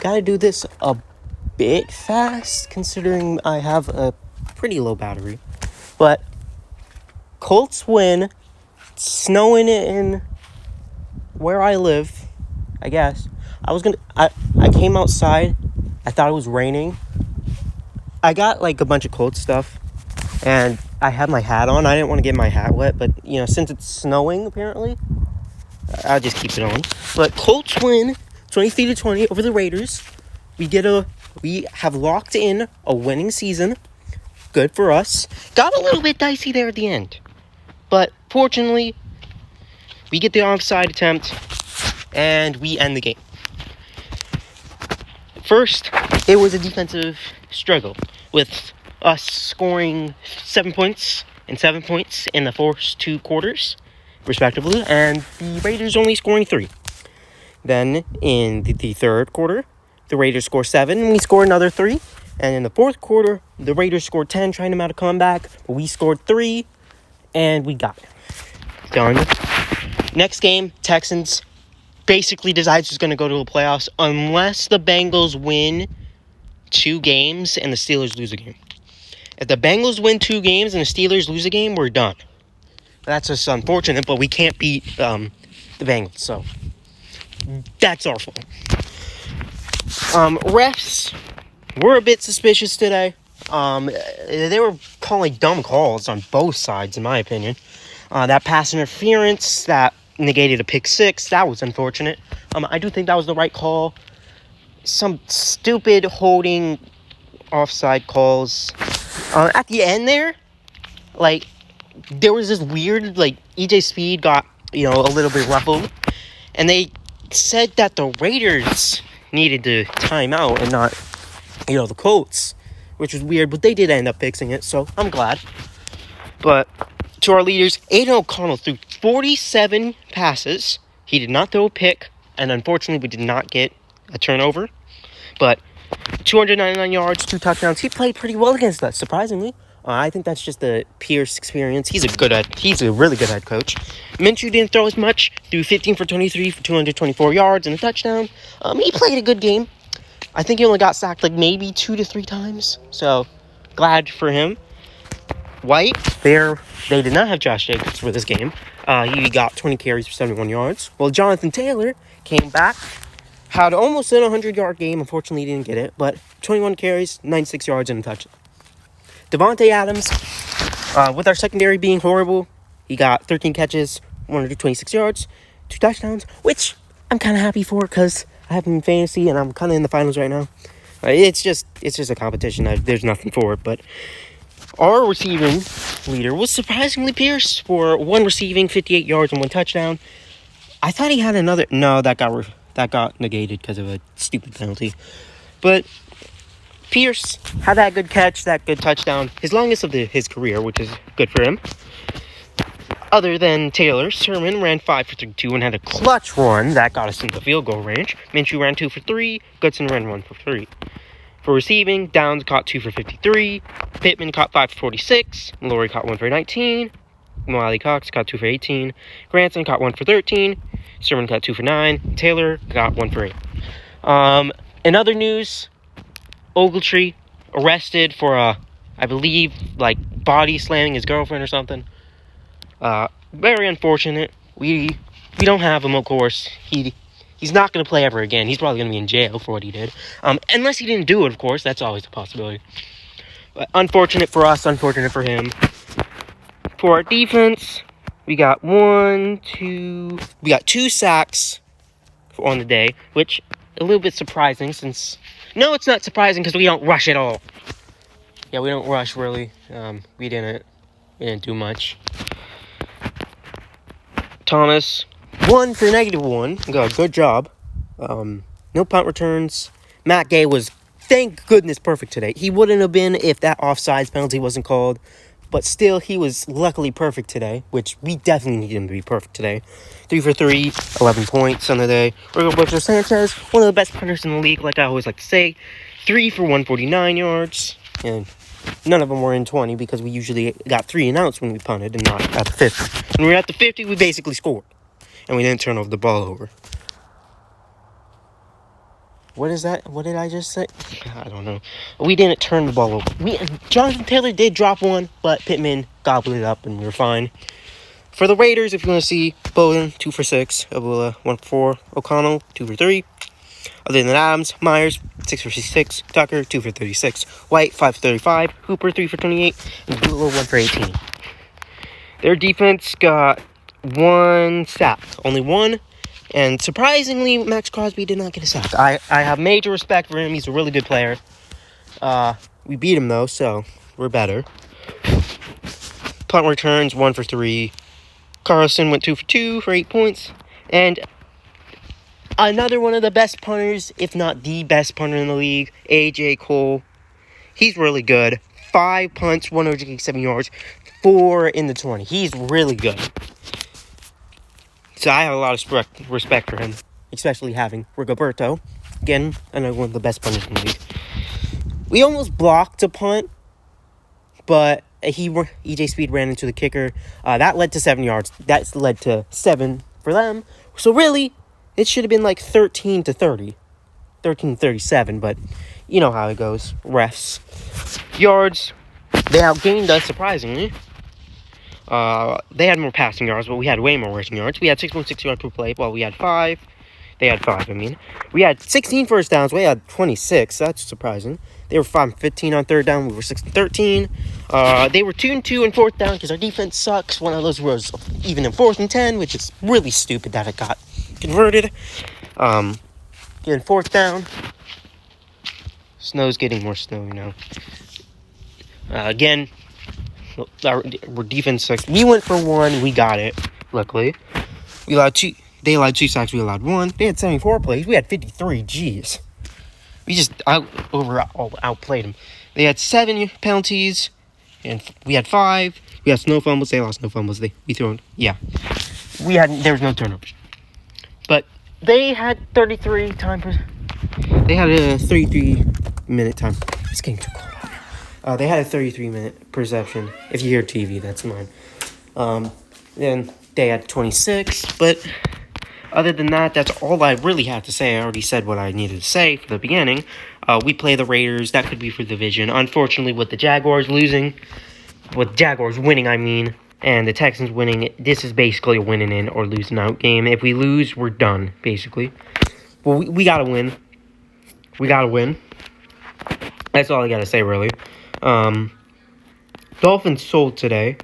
gotta do this a bit fast, considering I have a pretty low battery. But Colts win. It's snowing in where I live, I guess. I came outside. I thought it was raining. I got like a bunch of Colts stuff, and I had my hat on. I didn't want to get my hat wet, but since it's snowing apparently, I'll just keep it on. But Colts win 23-20 over the Raiders. We have locked in a winning season. Good for us. Got a little bit dicey there at the end, but fortunately, we get the onside attempt, and we end the game. First, it was a defensive struggle, with us scoring 7 points and 7 points in the first 2 quarters, respectively, and the Raiders only scoring 3. Then, in the third quarter, the Raiders score 7, and we score another 3. And in the fourth quarter, the Raiders scored 10, trying them out a comeback, but we scored 3, and we got it. Done. Next game, Texans basically decides who's going to go to the playoffs unless the Bengals win 2 games and the Steelers lose a game. If the Bengals win 2 games and the Steelers lose a game, we're done. That's just unfortunate, but we can't beat the Bengals, so that's our fault. Refs were a bit suspicious today. They were calling dumb calls on both sides, in my opinion. That pass interference that negated a pick 6, that was unfortunate. I do think that was the right call. Some stupid holding offside calls. At the end there, there was this weird, EJ Speed got, a little bit ruffled. And they said that the Raiders needed to time out and not, the Colts, which was weird, but they did end up fixing it, so I'm glad. But to our leaders, Aiden O'Connell threw 47 passes. He did not throw a pick, and unfortunately, we did not get a turnover. But 299 yards, 2 touchdowns. He played pretty well against us, surprisingly. I think that's just the Pierce experience. He's a really good head coach. Minshew didn't throw as much. Threw 15 for 23 for 224 yards and a touchdown. He played a good game. I think he only got sacked maybe 2 to 3 times. So, glad for him. White, they did not have Josh Jacobs for this game. He got 20 carries for 71 yards. Well, Jonathan Taylor came back, had almost an 100-yard game. Unfortunately, he didn't get it, but 21 carries, 96 yards, and a touchdown. Devontae Adams, with our secondary being horrible, he got 13 catches, 126 yards, 2 touchdowns, which I'm kind of happy for because I have him in fantasy and I'm kind of in the finals right now. It's just a competition. There's nothing for it, but our receiving leader was surprisingly Pierce for 1 receiving, 58 yards, and 1 touchdown. I thought he had another. No, that got negated because of a stupid penalty. But Pierce had that good catch, that good touchdown, his longest of his career, which is good for him. Other than Taylor, Sermon ran 5 for 32 and had a clutch run that got us into the field goal range. Minshew ran 2 for 3. Goodson ran 1 for 3. For receiving, Downs caught 2 for 53. Pittman caught 5 for 46. Laurie caught 1 for 19. Wiley Cox caught 2 for 18. Granson caught 1 for 13. Sermon caught 2 for 9. Taylor got 1 for 8. In other news, Ogletree arrested for I believe, body slamming his girlfriend or something. Very unfortunate. We don't have him, of course. He's not going to play ever again. He's probably going to be in jail for what he did. Unless he didn't do it, of course. That's always a possibility. But unfortunate for us, unfortunate for him. For our defense, we got 2 sacks on the day, which a little bit surprising since... No, it's not surprising because we don't rush at all. Yeah, we don't rush, really. We didn't do much. Thomas, 1 for -1. Good job. No punt returns. Matt Gay was, thank goodness, perfect today. He wouldn't have been if that offsides penalty wasn't called. But still, he was luckily perfect today, which we definitely need him to be perfect today. 3 for 3, 11 points on the day. Roberto Sanchez, one of the best punters in the league, like I always like to say. 3 for 149 yards. And none of them were in 20 because we usually got 3 and outs when we punted and not at the 50. When we were at the 50, we basically scored. And we didn't turn the ball over. What is that? What did I just say? I don't know. We didn't turn the ball over. Jonathan Taylor did drop one, but Pittman gobbled it up, and we were fine. For the Raiders, if you want to see, Bowden, 2 for 6. Abula, 1 for 4. O'Connell, 2 for 3. Other than Adams, Myers, 6 for 66. Tucker, 2 for 36. White, 5 for 35. Hooper, 3 for 28. And Abula, 1 for 18. Their defense got 1 sack. Only 1. And surprisingly, Max Crosby did not get a sack. I have major respect for him. He's a really good player. We beat him, though, so we're better. Punt returns, 1 for 3. Carlson went 2 for 2 for 8 points. And another one of the best punters, if not the best punter in the league, A.J. Cole. He's really good. 5 punts, 187 yards, 4 in the 20. He's really good. So I have a lot of respect for him, especially having Rigoberto. Again, another one of the best punters in the league. We almost blocked a punt, but EJ Speed ran into the kicker. That led to 7 yards. That led to 7 for them. So really, it should have been like 13-30. 13-37, but you know how it goes. Refs. Yards, they outgained us, surprisingly. They had more passing yards, but we had way more rushing yards. We had 6.6 yards per play, while we had 5. They had 5, I mean. We had 16 first downs. We had 26. That's surprising. They were 5-15 on third down. We were 6-13. They were 2-2 in fourth down because our defense sucks. One of those was even in 4th and 10, which is really stupid that it got converted. In fourth down. Snow's getting more snow, you know. Again, our defense sucks. We went for 1. We got it, luckily. We allowed 2. They allowed 2 sacks. We allowed 1. They had 74 plays. We had 53. Jeez. We just outplayed them. They had 7 penalties, and we had 5. We had no fumbles. They lost no fumbles. There was no turnovers. But they had 33 time. They had a 33-minute time. It's getting too cold out here. They had a 33-minute perception. If you hear TV, that's mine. Then they had 26, but other than that, that's all I really had to say. I already said what I needed to say for the beginning. We play the Raiders. That could be for the division. Unfortunately, with the Jaguars winning, I mean, and the Texans winning, this is basically a winning in or losing out game. If we lose, we're done, basically. Well, we got to win. We got to win. That's all I got to say, really. Dolphins sold today.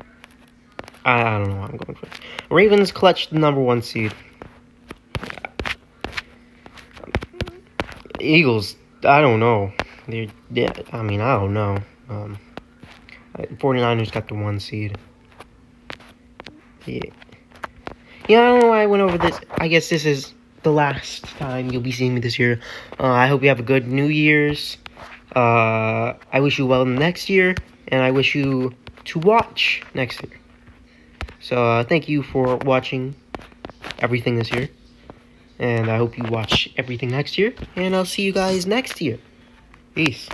I don't know what I'm going for. Ravens clutched the number 1 seed. Eagles, I don't know. I don't know. 49ers got the 1 seed. Yeah, I don't know why I went over this. I guess this is the last time you'll be seeing me this year. I hope you have a good New Year's. I wish you well next year, and I wish you to watch next year. So, thank you for watching everything this year. And I hope you watch everything next year. And I'll see you guys next year. Peace.